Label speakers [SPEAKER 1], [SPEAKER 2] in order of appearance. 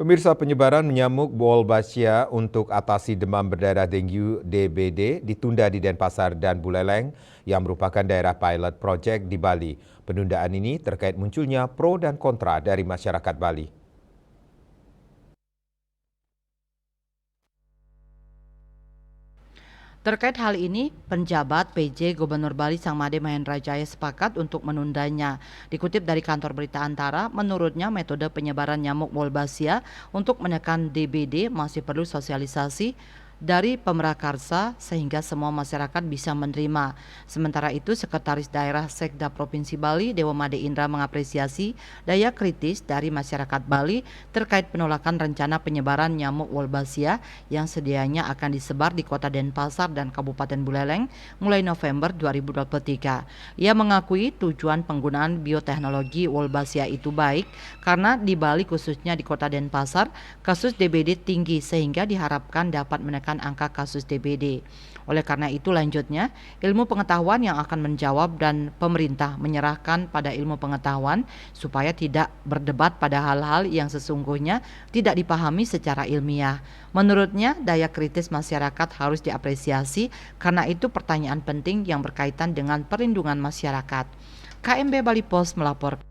[SPEAKER 1] Pemirsa, penyebaran nyamuk Wolbachia untuk atasi demam berdarah dengue DBD ditunda di Denpasar dan Buleleng yang merupakan daerah pilot project di Bali. Penundaan ini terkait munculnya pro dan kontra dari masyarakat Bali.
[SPEAKER 2] Terkait hal ini, penjabat PJ Gubernur Bali Sangmade Mahendra Jaya sepakat untuk menundanya. Dikutip dari kantor berita Antara, menurutnya metode penyebaran nyamuk Wolbachia untuk menekan DBD masih perlu sosialisasi dari Pemrakarsa sehingga semua masyarakat bisa menerima. Sementara itu, Sekretaris Daerah Sekda Provinsi Bali, Dewa Made Indra mengapresiasi daya kritis dari masyarakat Bali terkait penolakan rencana penyebaran nyamuk Wolbachia yang sedianya akan disebar di Kota Denpasar dan Kabupaten Buleleng mulai November 2023. Ia mengakui tujuan penggunaan bioteknologi Wolbachia itu baik karena di Bali khususnya di Kota Denpasar kasus DBD tinggi sehingga diharapkan dapat menekan angka kasus DBD. Oleh karena itu lanjutnya, ilmu pengetahuan yang akan menjawab dan pemerintah menyerahkan pada ilmu pengetahuan supaya tidak berdebat pada hal-hal yang sesungguhnya tidak dipahami secara ilmiah. Menurutnya, daya kritis masyarakat harus diapresiasi karena itu pertanyaan penting yang berkaitan dengan perlindungan masyarakat. KMB Bali Pos melaporkan.